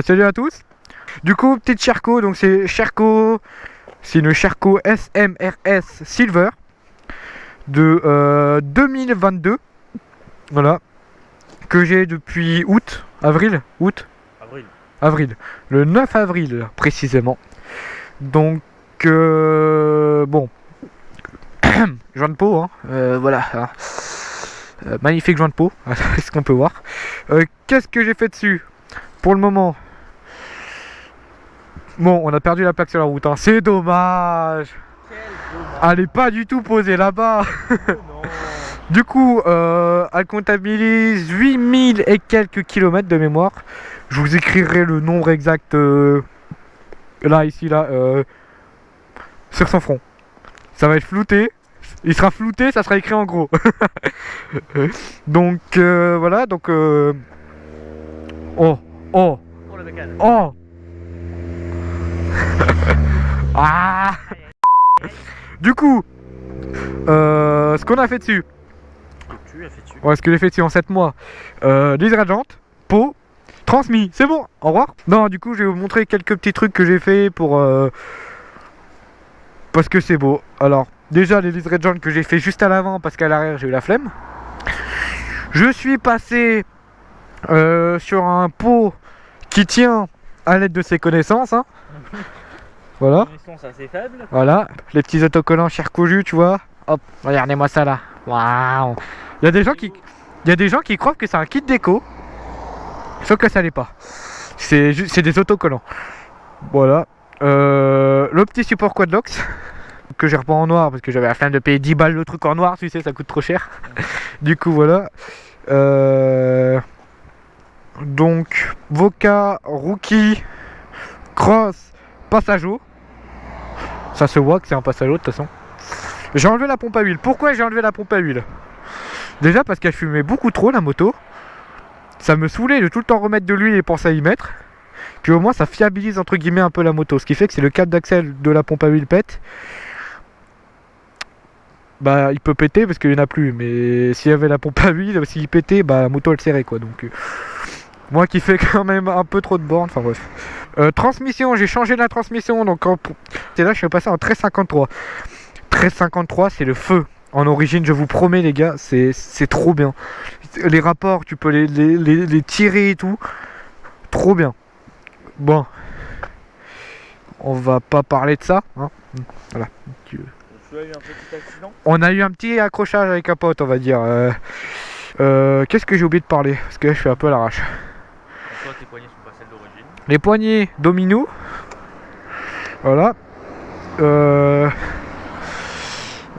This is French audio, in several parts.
Salut à tous. Du coup, petite Sherco, donc c'est Sherco, c'est une Sherco SMRS Silver de 2022, voilà, que j'ai depuis avril, le 9 avril précisément. Donc bon, joint de peau, hein, voilà, hein. Magnifique joint de peau, c'est ce qu'on peut voir. Qu'est-ce que j'ai fait dessus pour le moment? Bon, on a perdu la plaque sur la route, hein. C'est dommage. Elle est pas du tout posée là-bas. Du coup, elle comptabilise 8000 et quelques kilomètres de mémoire. Je vous écrirai le nombre exact là, ici, là, sur son front. Ça va être flouté. Il sera flouté, ça sera écrit en gros. Donc voilà, donc oh. Ah. Du coup, ce qu'on a fait dessus. Ouais, ce que j'ai fait dessus en 7 mois. L'hydragente, peau, transmis, c'est bon, au revoir. Non, du coup, je vais vous montrer quelques petits trucs que j'ai fait pour parce que c'est beau. Alors, déjà les hydragentes que j'ai fait juste à l'avant parce qu'à l'arrière j'ai eu la flemme. Je suis passé sur un pot qui tient à l'aide de ses connaissances, hein. Voilà. Assez faible. Voilà, les petits autocollants Sherco Jus, tu vois. Hop, regardez-moi ça là. Waouh. Il y a des gens qui croient que c'est un kit déco, sauf que ça l'est pas. C'est des autocollants. Voilà. Le petit support Quadlox que j'ai repeint en noir parce que j'avais la flemme de payer 10 balles le truc en noir, tu sais, ça coûte trop cher. Du coup, voilà. Donc, Voca, Rookie, Cross, Passageau. Ça se voit que c'est un Passageau de toute façon. J'ai enlevé la pompe à huile. Pourquoi j'ai enlevé la pompe à huile? Déjà parce qu'elle fumait beaucoup trop la moto. Ça me saoulait de tout le temps remettre de l'huile et penser à y mettre. Puis au moins ça fiabilise entre guillemets un peu la moto. Ce qui fait que si le câble d'axel de la pompe à huile pète, bah il peut péter parce qu'il n'y en a plus. Mais s'il y avait la pompe à huile, s'il pétait, bah la moto elle serrait quoi. Donc moi qui fais quand même un peu trop de bornes, enfin bref. Transmission, j'ai changé la transmission. Donc c'est là je suis passé en 1353. 1353 c'est le feu. En origine, je vous promets les gars, c'est trop bien. Les rapports, tu peux les tirer et tout. Trop bien. Bon. On va pas parler de ça, hein. Voilà. Tu as eu un petit accident? On a eu un petit accrochage avec un pote, on va dire. Qu'est-ce que j'ai oublié de parler? Parce que je suis un peu à l'arrache. Toi, tes poignées sont pas celles d'origine. Les poignées Domino. Voilà.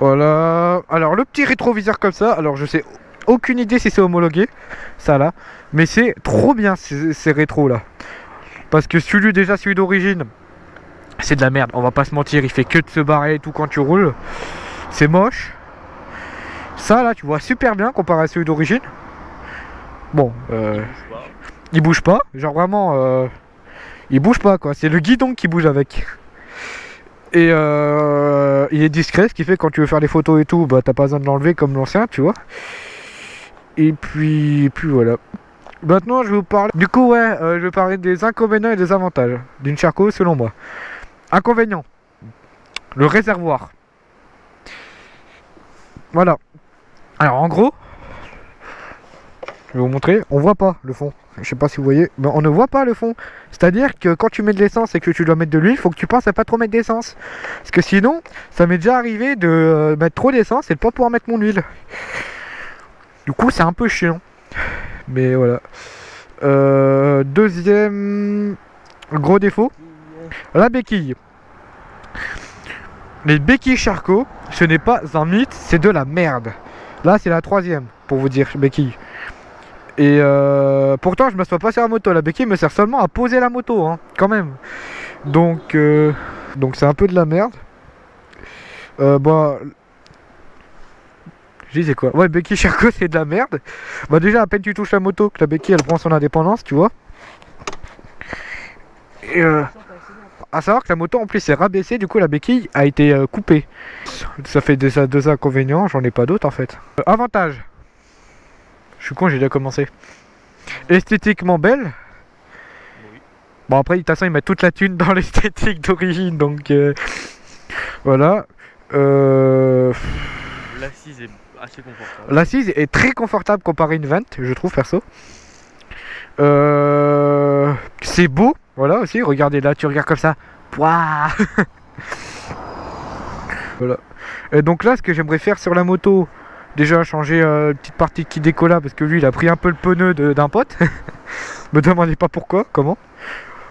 Voilà. Alors le petit rétroviseur comme ça. Alors je sais aucune idée si c'est homologué. Ça là. Mais c'est trop bien ces rétros là. Parce que celui d'origine, c'est de la merde. On va pas se mentir. Il fait que de se barrer et tout quand tu roules. C'est moche. Ça là tu vois super bien comparé à celui d'origine. Bon. Il bouge pas. Genre vraiment. Il bouge pas quoi. C'est le guidon qui bouge avec. Et il est discret, ce qui fait que quand tu veux faire les photos et tout, bah t'as pas besoin de l'enlever comme l'ancien, tu vois. Et puis voilà. Maintenant je vais vous parler. Du coup ouais, je vais parler des inconvénients et des avantages d'une Sherco selon moi. Inconvénient, le réservoir. Voilà. Alors en gros, je vais vous montrer, on voit pas le fond. Je sais pas si vous voyez, mais on ne voit pas le fond. C'est-à-dire que quand tu mets de l'essence et que tu dois mettre de l'huile, il faut que tu penses à pas trop mettre d'essence. Parce que sinon, ça m'est déjà arrivé de mettre trop d'essence et de pas pouvoir mettre mon huile. Du coup, c'est un peu chiant. Mais voilà. Deuxième gros défaut, la béquille. Les béquilles Sherco, ce n'est pas un mythe, c'est de la merde. Là, c'est la troisième, pour vous dire, béquille. Et pourtant je me m'assois pas sur la moto, la béquille me sert seulement à poser la moto, hein, quand même. Donc c'est un peu de la merde. Bah, je disais quoi? Ouais, béquille Sherco c'est de la merde. Bah déjà à peine tu touches la moto que la béquille elle prend son indépendance, tu vois. Et à savoir que la moto en plus est rabaissée, du coup la béquille a été coupée. Ça fait deux inconvénients, j'en ai pas d'autres en fait. Avantage. Je suis con, j'ai déjà commencé. Esthétiquement belle. Bon après de toute façon ils mettent toute la thune dans l'esthétique d'origine donc voilà. L'assise est assez confortable. L'assise est très confortable comparé à une Vent, je trouve perso. C'est beau, voilà aussi, regardez là, tu regardes comme ça. Pouah. Voilà. Et donc là ce que j'aimerais faire sur la moto, déjà changer une petite partie qui décolla parce que lui il a pris un peu le pneu d'un pote. Me demandez pas pourquoi, comment.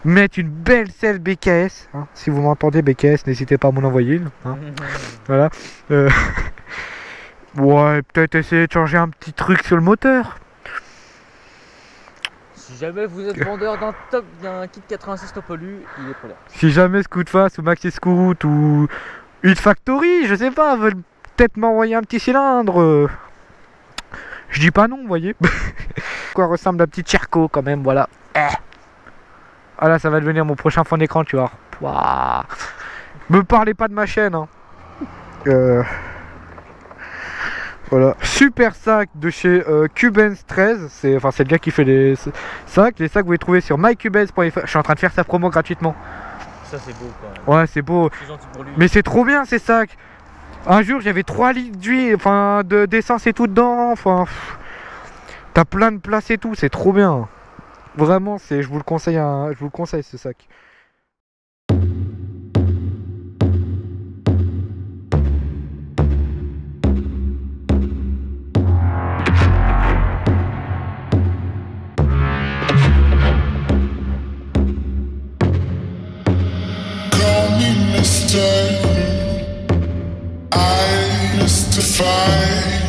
Mettre une belle selle BKS, hein. Si vous m'entendez BKS, n'hésitez pas à m'en envoyer une, hein. Voilà. Ouais, peut-être essayer de changer un petit truc sur le moteur. Si jamais vous êtes vendeur d'un kit 86 Topolu, il est pour là. Si jamais Scootfast ou Maxi Scoot ou une Factory, je sais pas, veulent peut-être m'envoyer un petit cylindre. Je dis pas non, vous voyez. Quoi ressemble la petite Cherco quand même, voilà. Ah là, ça va devenir mon prochain fond d'écran, tu vois. Ouah. Me parlez pas de ma chaîne, hein. Voilà. Super sac de chez Cubens 13. C'est le gars qui fait les sacs. Les sacs vous les trouvez sur mycubens.fr. Je suis en train de faire sa promo gratuitement. Ça c'est beau quand même. Ouais, c'est beau. C'est gentil pour lui. Mais c'est trop bien ces sacs. Un jour j'avais 3 litres d'huile, enfin d'essence et tout dedans. Enfin, t'as plein de place et tout. C'est trop bien. Vraiment, je vous le conseille, je vous le conseille ce sac. I mystify